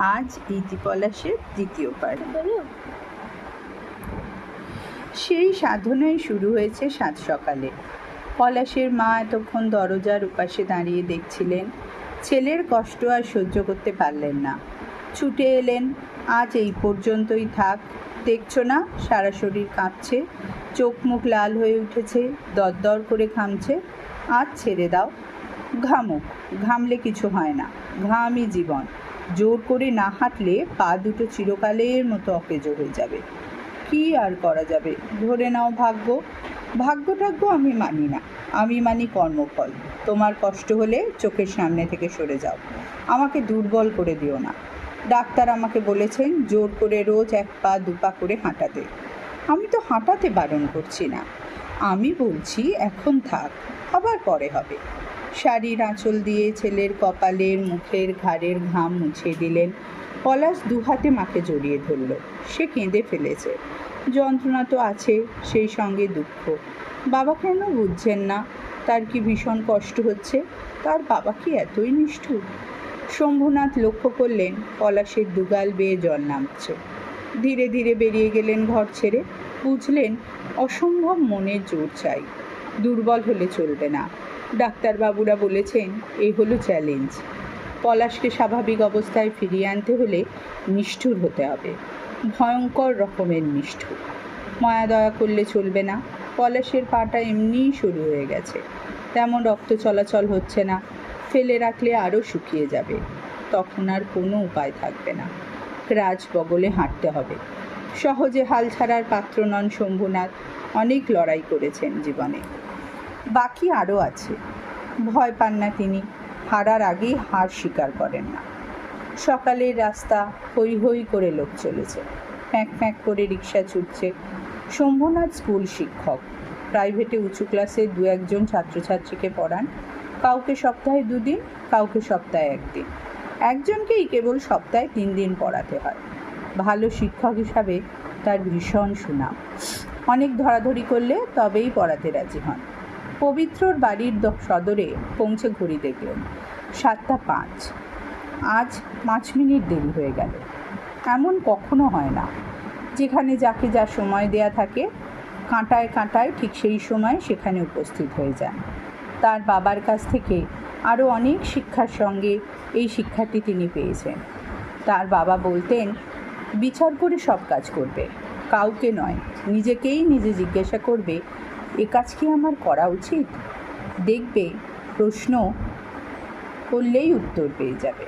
আজ ইতি পলাশের দ্বিতীয় পাঠ। সেই সাধনাই শুরু হয়েছে সাত সকালে। পলাশের মা এতক্ষণ দরজার উপাসে দাঁড়িয়ে দেখছিলেন। ছেলের কষ্ট আর সহ্য করতে পারলেন না, ছুটে এলেন। আজ এই পর্যন্তই থাক, দেখছো না সারা শরীর কাঁপছে, চোখ মুখ লাল হয়ে উঠেছে, দরদর করে ঘামছে। আজ ছেড়ে দাও, ঘামুক, ঘামলে কিছু হয় না, ঘামই জীবন। জোর করে না হাঁটলে পা দুটো চিরকালের মতো অকেজো হয়ে যাবে। কি আর করা যাবে, ধরে নাও ভাগ্য। ভাগ্য টাগ্য আমি মানি না, আমি মানি কর্মফল। তোমার কষ্ট হলে চোখের সামনে থেকে সরে যাও, আমাকে দুর্বল করে দিও না। ডাক্তার আমাকে বলেছেন জোর করে রোজ এক পা দুপা করে হাঁটাতে। আমি তো হাঁটাতে বারণ করছি না, আমি বলছি এখন থাক, আবার পরে হবে। শাড়ির আঁচল দিয়ে ছেলের কপালের, মুখের, ঘাড়ের ঘাম মুছিয়ে দিলেন। পলাশ দুহাতে মাকে জড়িয়ে ধরল। সে কেঁদে ফেলেছে। যন্ত্রণা তো আছে, সেই সঙ্গে দুঃখ। বাবা কেন বুঝছেন না তার কি ভীষণ কষ্ট হচ্ছে? তার বাবা কি এতই নিষ্ঠুর? শম্ভুনাথ লক্ষ্য করলেন পলাশের দুগাল বেয়ে জল নামছে। ধীরে ধীরে বেরিয়ে গেলেন ঘর ছেড়ে। বুঝলেন অসম্ভব মনের জোর চাই, দুর্বল হলে চলবে না। ডাক্তারবাবুরা বলেছেন এই হলো চ্যালেঞ্জ। পলাশকে স্বাভাবিক অবস্থায় ফিরিয়ে আনতে হলে নিষ্ঠুর হতে হবে, ভয়ঙ্কর রকমের নিষ্ঠুর। মায়া দয়া করলে চলবে না। পলাশের পাটা এমনিই শুরু হয়ে গেছে, তেমন রক্ত চলাচল হচ্ছে না। ফেলে রাখলে আরও শুকিয়ে যাবে, তখন আর কোনো উপায় থাকবে না। রাজ বগলে হাঁটতে হবে। সহজে হাল ছাড়ার পাত্র নন শম্ভুনাথ, অনেক লড়াই করেছেন জীবনে, বাকি আরও আছে। ভয় পান না তিনি, হারার আগেই হার স্বীকার করেন না। সকালের রাস্তা, হৈ হৈ করে লোক চলেছে, ফ্যাঁক ফ্যাঁক করে রিক্সা ছুটছে। শম্ভুনাথ স্কুল শিক্ষক, প্রাইভেটে উঁচু ক্লাসে দু একজন ছাত্রছাত্রীকে পড়ান। কাউকে সপ্তাহে 2 দিন, কাউকে সপ্তাহে 1 দিন, একজনকেই কেবল সপ্তাহে 3 দিন পড়াতে হয়। ভালো শিক্ষক হিসাবে তার ভীষণ সুনাম। অনেক ধরাধরি করলে তবেই পড়াতে রাজি হন। পবিত্রর বাড়ির সদরে পৌঁছে ঘড়ি দেখলেন 7:05। আজ 5 মিনিট দেরি হয়ে গেল। এমন কখনো হয় না, যেখানে যাকে যা সময় দেয়া থাকে কাঁটায় কাঁটায় ঠিক সেই সময় সেখানে উপস্থিত হয়ে যান। তার বাবার কাছ থেকে আরও অনেক শিক্ষার সঙ্গে এই শিক্ষাটি তিনি পেয়েছেন। তার বাবা বলতেন বিচার করে সব কাজ করবে, কাউকে নয়, নিজেকেই নিজে জিজ্ঞাসা করবে এ কাজ কি আমার করা উচিত। দেখবে প্রশ্ন করলেই উত্তর পেয়ে যাবে।